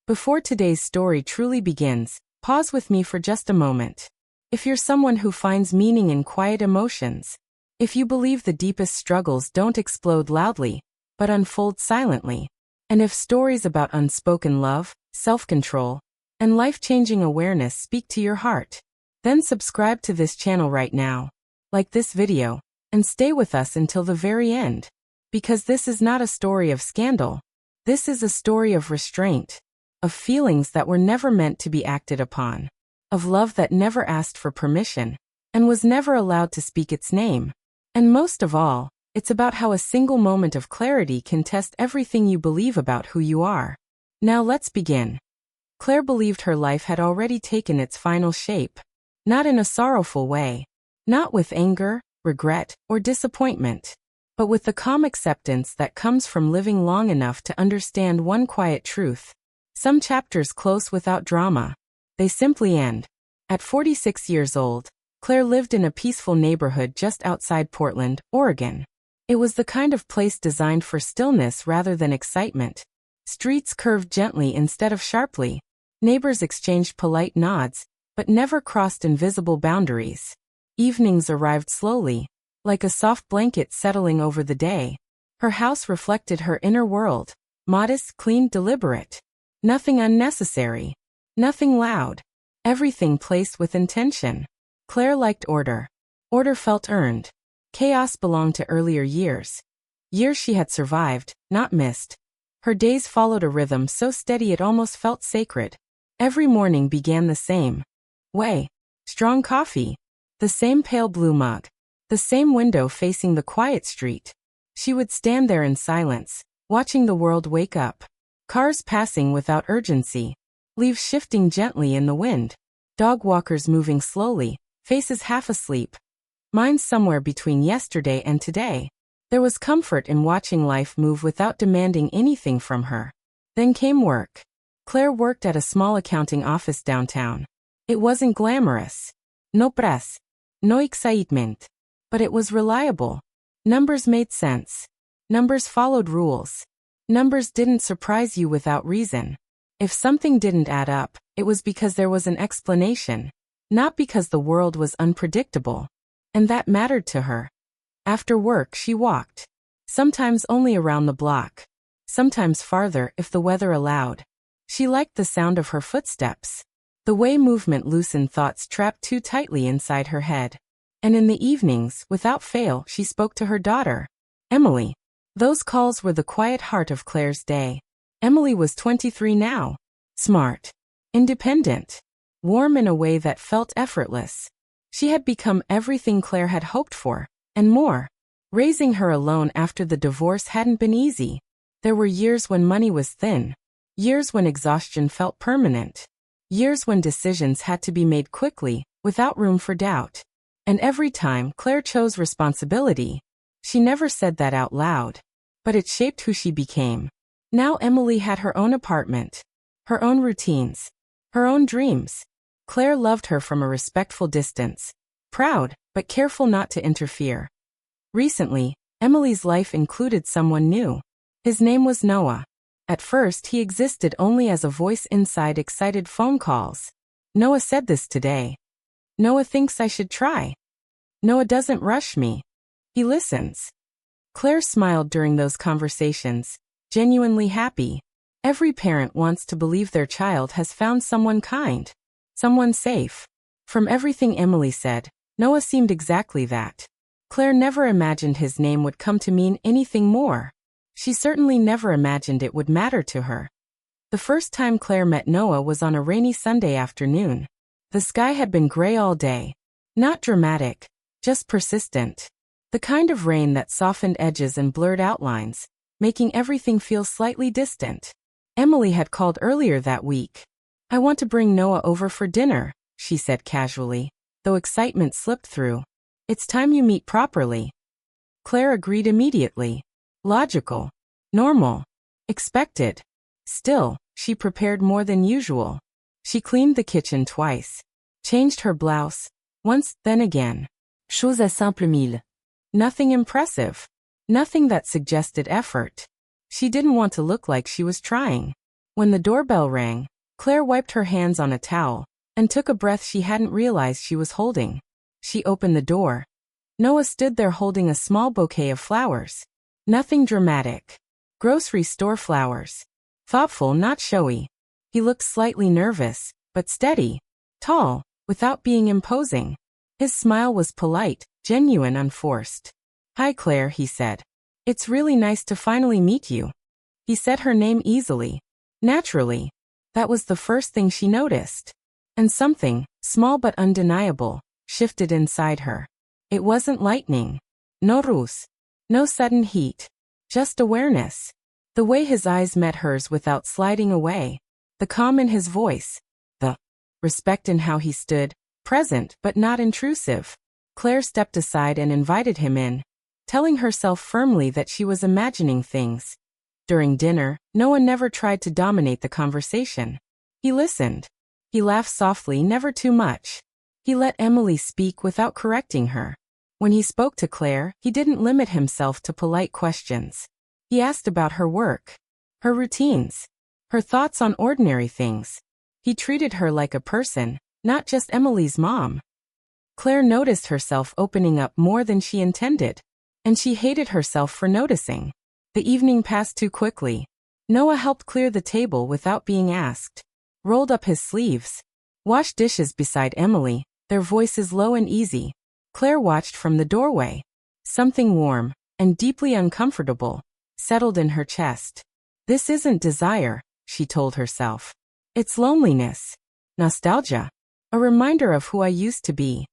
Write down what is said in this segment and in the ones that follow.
Before today's story truly begins, pause with me for just a moment. If you're someone who finds meaning in quiet emotions, if you believe the deepest struggles don't explode loudly, but unfold silently, and if stories about unspoken love, self-control, and life-changing awareness speak to your heart, then subscribe to this channel right now, like this video, and stay with us until the very end. Because this is not a story of scandal. This is a story of restraint, of feelings that were never meant to be acted upon, of love that never asked for permission, and was never allowed to speak its name. And most of all, it's about how a single moment of clarity can test everything you believe about who you are. Now let's begin. Claire believed her life had already taken its final shape. Not in a sorrowful way. Not with anger, regret, or disappointment. But with the calm acceptance that comes from living long enough to understand one quiet truth. Some chapters close without drama. They simply end. At 46 years old, Claire lived in a peaceful neighborhood just outside Portland, Oregon. It was the kind of place designed for stillness rather than excitement. Streets curved gently instead of sharply. Neighbors exchanged polite nods, but never crossed invisible boundaries. Evenings arrived slowly, like a soft blanket settling over the day. Her house reflected her inner world, modest, clean, deliberate. Nothing unnecessary. Nothing loud. Everything placed with intention. Claire liked order. Order felt earned. Chaos belonged to earlier years. Years she had survived, not missed. Her days followed a rhythm so steady it almost felt sacred. Every morning began the same way. Strong coffee. The same pale blue mug. The same window facing the quiet street. She would stand there in silence, watching the world wake up. Cars passing without urgency. Leaves shifting gently in the wind. Dog walkers moving slowly, faces half asleep. Minds somewhere between yesterday and today. There was comfort in watching life move without demanding anything from her. Then came work. Claire worked at a small accounting office downtown. It wasn't glamorous. No press. No excitement. But it was reliable. Numbers made sense. Numbers followed rules. Numbers didn't surprise you without reason. If something didn't add up, it was because there was an explanation. Not because the world was unpredictable. And that mattered to her. After work she walked. Sometimes only around the block. Sometimes farther if the weather allowed. She liked the sound of her footsteps. The way movement loosened thoughts trapped too tightly inside her head. And in the evenings, without fail, she spoke to her daughter, Emily. Those calls were the quiet heart of Claire's day. Emily was 23 now. Smart. Independent. Warm in a way that felt effortless. She had become everything Claire had hoped for, and more. Raising her alone after the divorce hadn't been easy. There were years when money was thin. Years when exhaustion felt permanent. Years when decisions had to be made quickly, without room for doubt. And every time Claire chose responsibility, she never said that out loud. But it shaped who she became. Now Emily had her own apartment. Her own routines. Her own dreams. Claire loved her from a respectful distance. Proud, but careful not to interfere. Recently, Emily's life included someone new. His name was Noah. At first he existed only as a voice inside excited phone calls. Noah said this today. Noah thinks I should try. Noah doesn't rush me. He listens. Claire smiled during those conversations, genuinely happy. Every parent wants to believe their child has found someone kind. Someone safe. From everything Emily said, Noah seemed exactly that. Claire never imagined his name would come to mean anything more. She certainly never imagined it would matter to her. The first time Claire met Noah was on a rainy Sunday afternoon. The sky had been gray all day. Not dramatic, just persistent. The kind of rain that softened edges and blurred outlines, making everything feel slightly distant. Emily had called earlier that week. I want to bring Noah over for dinner, she said casually, though excitement slipped through. It's time you meet properly. Claire agreed immediately. Logical. Normal. Expected. Still, she prepared more than usual. She cleaned the kitchen twice. Changed her blouse. Once, then again. Chose à simple mille. Nothing impressive. Nothing that suggested effort. She didn't want to look like she was trying. When the doorbell rang, Claire wiped her hands on a towel and took a breath she hadn't realized she was holding. She opened the door. Noah stood there holding a small bouquet of flowers. Nothing dramatic. Grocery store flowers. Thoughtful, not showy. He looked slightly nervous, but steady. Tall, without being imposing. His smile was polite, genuine, unforced. "Hi Claire," he said. "It's really nice to finally meet you." He said her name easily. Naturally. That was the first thing she noticed. And something, small but undeniable, shifted inside her. It wasn't lightning. No ruse. No sudden heat. Just awareness. The way his eyes met hers without sliding away. The calm in his voice. The respect in how he stood, present but not intrusive. Claire stepped aside and invited him in, telling herself firmly that she was imagining things. During dinner, Noah never tried to dominate the conversation. He listened. He laughed softly, never too much. He let Emily speak without correcting her. When he spoke to Claire, he didn't limit himself to polite questions. He asked about her work, her routines, her thoughts on ordinary things. He treated her like a person, not just Emily's mom. Claire noticed herself opening up more than she intended, and she hated herself for noticing. The evening passed too quickly. Noah helped clear the table without being asked, rolled up his sleeves, washed dishes beside Emily, their voices low and easy. Claire watched from the doorway. Something warm, and deeply uncomfortable, settled in her chest. This isn't desire, she told herself. It's loneliness. Nostalgia. A reminder of who I used to be.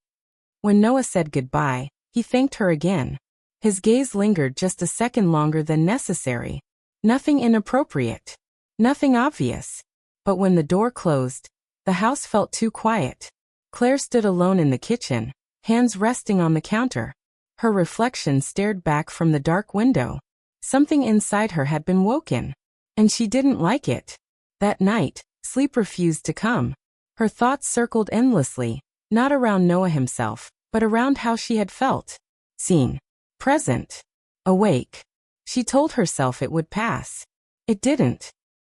When Noah said goodbye, he thanked her again. His gaze lingered just a second longer than necessary. Nothing inappropriate. Nothing obvious. But when the door closed, the house felt too quiet. Claire stood alone in the kitchen, hands resting on the counter. Her reflection stared back from the dark window. Something inside her had been woken, and she didn't like it. That night, sleep refused to come. Her thoughts circled endlessly, not around Noah himself, but around how she had felt. Seen. Present. Awake. She told herself it would pass. It didn't.